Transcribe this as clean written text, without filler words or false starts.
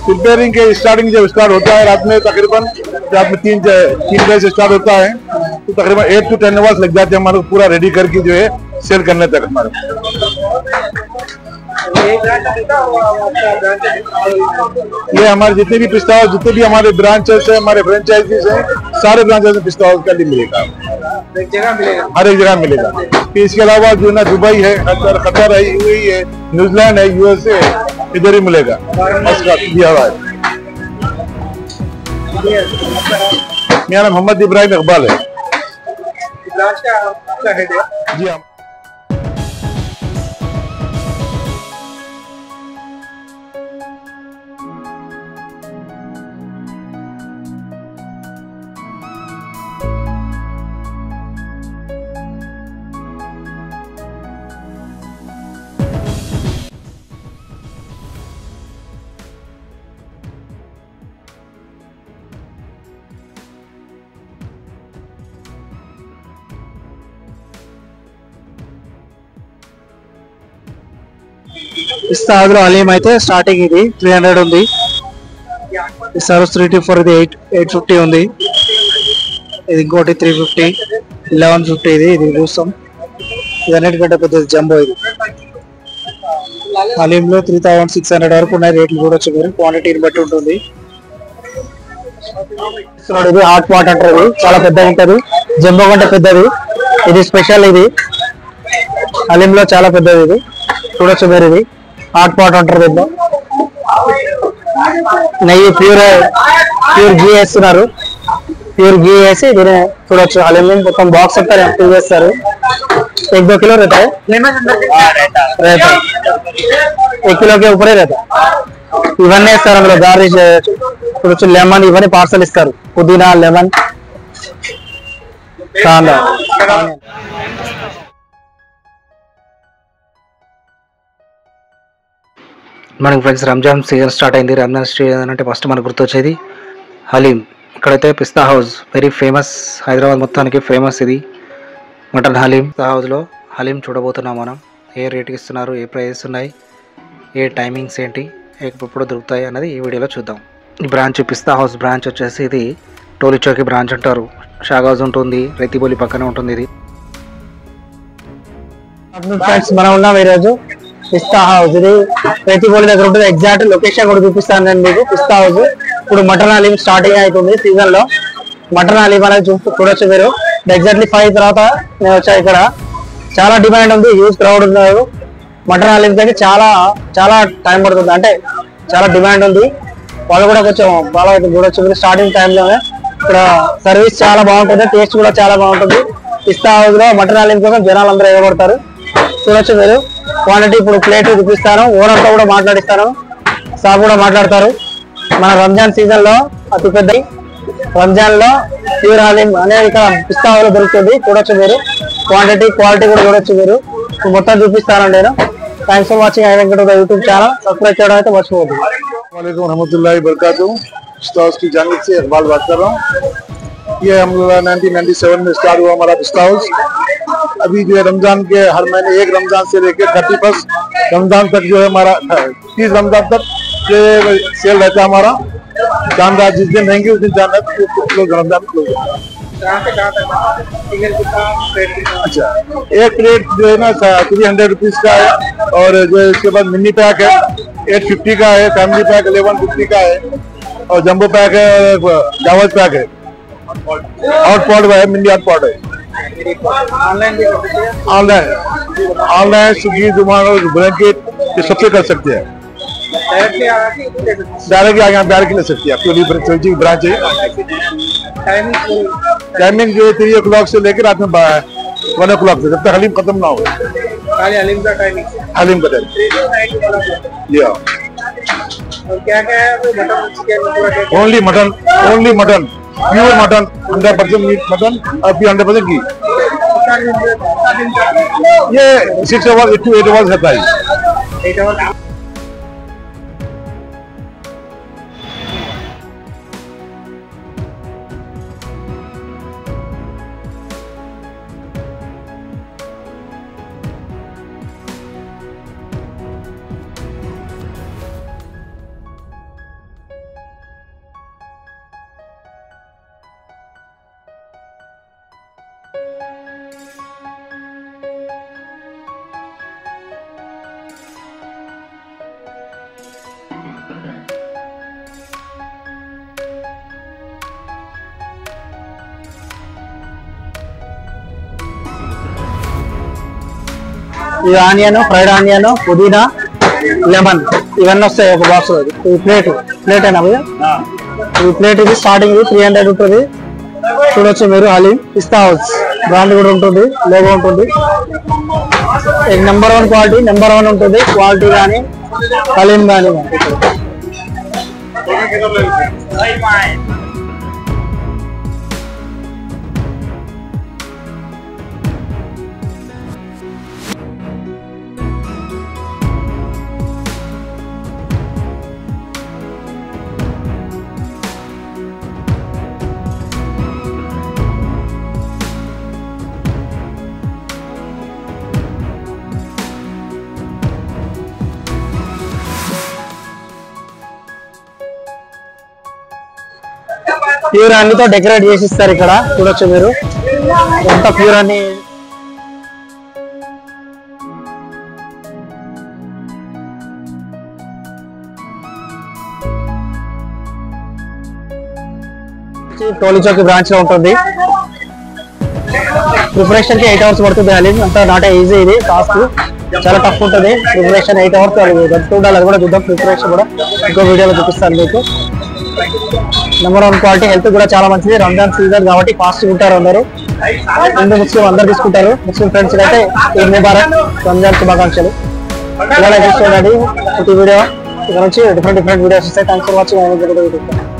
Preparing के starting जब start होता है रात में तकरीबन रात में 3 बजे से स्टार्ट होता है तो तकरीबन 8 to 10 आवर्स लग जाते हैं हमारे पूरा रेडी करके जो है सेल करने तक हमारे। ये हमारे जितने भी पिस्ता हाउस जितने भी हमारे ब्रांचेस है हमारे फ्रेंचाइजीज है सारे ब्रांचेस में पिस्ता हाउस का भी मिलेगा, हर एक जगह मिलेगा। इसके अलावा जो ना दुबई है, कतर है, यूएई है, न्यूजीलैंड है, यूएसए इधर ही मिलेगा। मेरा नाम मोहम्मद इब्राहिम इकबाल है। जी हाँ। पिस्ता हाउस లో హలీం అయితే స్టార్టింగ్ ఇది 300 ఉంది. సర్వస్ 324 ఇది 850 ఉంది. ఇది ఇంకోటి 350 1150 ఇది చూస్తాం. ఇది అన్నిటికంటే పెద్దది జంబో ఇది. హలీంలో 3600 వరకు ఉన్నాయి రేట్లు చూడొచ్చు మీరు, క్వాంటిటీని బట్టి ఉంటుంది. ఇది హాట్ పాట్ అంటారు, చాలా పెద్దగా ఉంటది, జంబో కంటే పెద్దది. ఇది స్పెషల్, ఇది హలీంలో చాలా పెద్దది, ఇది చూడొచ్చు మీరు. ఇది హాట్ పాట్ అంటారు, దీంట్లో నెయ్యి ప్యూర్ గీ వేస్తున్నారు, ప్యూర్ घी వేసి దీని చూడొచ్చు. హలీం మొత్తం బాక్స్ అంతా ఫిల్ చేస్తారు. 1-2 किलो रहता है, रहता 1 किलो के ऊपर रहता. ఇవన్నీ ఇస్తారు అందులో, గార్నిష్ చూడొచ్చు. లెమన్ ఇవన్నీ పార్సల్ ఇస్తారు, పుదీనా, లెమన్, కాందా. మనకి ఫ్రెండ్స్ రంజాన్ సీజన్ స్టార్ట్ అయింది. రంజాన్ సీజన్ అంటే ఫస్ట్ మనకు గుర్తొచ్చేది హలీం. ఇక్కడైతే పిస్తా హౌస్ వెరీ ఫేమస్, హైదరాబాద్ మొత్తానికి ఫేమస్ ఇది మటన్ హలీం. పిస్తా హౌస్లో హలీం చూడబోతున్నాం మనం. ఏ రేట్కి ఇస్తున్నారు, ఏ ప్రైజెస్ ఉన్నాయి, ఏ టైమింగ్స్ ఏంటి, ఎప్పుడు దొరుకుతాయి అన్నది ఈ వీడియోలో చూద్దాం. ఈ బ్రాంచ్ పిస్తా హౌస్ బ్రాంచ్ వచ్చేసి ఇది టోలీ చౌకీ బ్రాంచ్ అంటారు. షాగ్ హౌస్ ఉంటుంది, రైతిబోలి పక్కనే ఉంటుంది ఇది. ఫ్రెండ్స్ మనం ఉన్నాం ఈరోజు పిస్తా హౌస్. ఇది రైతిబోలి దగ్గర ఉంటుంది. ఎగ్జాక్ట్ లొకేషన్ కూడా చూపిస్తాను నేను మీకు. పిస్తా హౌస్ ఇప్పుడు మటన్ హలీం స్టార్టింగ్ అవుతుంది సీజన్ లో. మటన్ హలీం అనేది చూడొచ్చు మీరు. ఎగ్జాక్ట్లీ 5 తర్వాత నేను వచ్చా. ఇక్కడ చాలా డిమాండ్ ఉంది, హ్యూజ్ క్రౌడ్ ఉన్నారు. మటన్ హలీం అయితే చాలా చాలా టైం పడుతుంది, అంటే చాలా డిమాండ్ ఉంది. వాళ్ళు కూడా కొంచెం బాగా చూడొచ్చు మీరు. స్టార్టింగ్ టైంలోనే ఇక్కడ సర్వీస్ చాలా బాగుంటుంది, టేస్ట్ కూడా చాలా బాగుంటుంది. పిస్తా హౌస్ లో మటన్ హలీం కోసం జనాలు అందరూ ఎగబడతారు, చూడొచ్చు మీరు. క్వాంటిటీ ఇప్పుడు ప్లేట్ చూపిస్తాను, ఓనర్ తో కూడా మాట్లాడిస్తాను, సాబ్ కూడా మాట్లాడతారు. మన రంజాన్ సీజన్ లో అతి పెద్ద రంజాన్ లో ప్యూర్ హలీం అనేది ఇక్కడ పిస్తా హౌస్ లో దొరుకుతుంది, చూడొచ్చు మీరు. క్వాంటిటీ క్వాలిటీ కూడా చూడొచ్చు మీరు. మొత్తం చూపిస్తాను నేను. Thanks for watching I Venkata YouTube channel. Subscribe చేయడం అయితే మర్చిపోవద్దు. अस्सलामुअलैकुम रहमतुल्लाहि वबरकातुहू। पिस्ता हाउस की जानिब से इकबाल बात कर रहा हूँ। ये हम 1997 में स्टार्ट हुआ हमारा पिस्ता हाउस। अभी जो है रमजान के हर महीने 1 रमजान से लेकर 31 रमजान तक जो है हमारा 30 रमजान तक ये सेल रहता है हमारा। चांद जिस दिन रहेंगे उस दिन चांद रमजान क्लोज। अच्छा, एक प्लेट जो है ना 300 रुपीज का है, और जो है इसके बाद मिनी पैक है 850 का है, फैमिली पैक 1150 का है, और जंबो पैक है, दावत पैक है, हॉट पॉट है, मिनी हॉट पॉट है। ऑनलाइन स्विगी, जोमेटो, ब्लिंकिट ये सबसे कर सकते हैं। डायरेक्ट आगे डायरेक्ट ले सकते हैं, आपकी ब्रांच है। टाइमिंग जो है 3 o'clock से लेकर रात में 1 o'clock से, जब तक हलीम खत्म ना हो। हलीम का टाइमिंग क्या है? Only mutton pure mutton, 100% meat mutton और 100% घी। ये 6 hours 8 to 8 hours रहता है। ఇది ఆనియన్, ఫ్రైడ్ ఆనియన్, పుదీనా, లెమన్ ఇవన్నీ వస్తాయి ఒక బాక్స్ లో. ఈ ప్లేట్ అయినా ఈ ప్లేట్ ఇది స్టార్టింగ్ 300 ఉంటుంది. చూడొచ్చు మీరు. హలీం పిస్తా హౌస్ బ్రాండ్ కూడా ఉంటుంది, లోగో ఉంటుంది. నెంబర్ 1 క్వాలిటీ, నెంబర్ 1 ఉంటుంది క్వాలిటీ కానీ హలీం కానీ. ప్యూర్ అన్నితో డెకరేట్ చేసి ఇస్తారు ఇక్కడ. చూడొచ్చు మీరు ఎంత ప్యూర్ అన్ని. టోలీ చౌక్ బ్రాంచ్ లో ఉంటుంది. ప్రిపరేషన్ కి 8 hours పడుతుంది. హలీం అంతా నాట్ ఈజీ, ఇది టాస్క్ చాలా టఫ్ ఉంటుంది. Preparation 8 hours గడుపుతుండాలి. అది కూడా చూద్దాం. ప్రిపరేషన్ కూడా ఇంకో వీడియోలో చూపిస్తాను మీకు. నెంబర్ 1 క్వాలిటీ, హెల్త్ కూడా చాలా మంచిది. రంజాన్ సీజన్ కాబట్టి ఫాస్ట్ ఉంటారు అందరూ. హిందూ ముస్లిం అందరు తీసుకుంటారు. ముస్లిం ఫ్రెండ్స్ అయితే ఈద్ ముబారక్, రంజాన్ శుభాకాంక్షలు. ఇలా చూసుకోండి. ప్రతి వీడియో ఇక్కడ నుంచి డిఫరెంట్ వీడియోస్ వస్తాయి. Thanks for watching.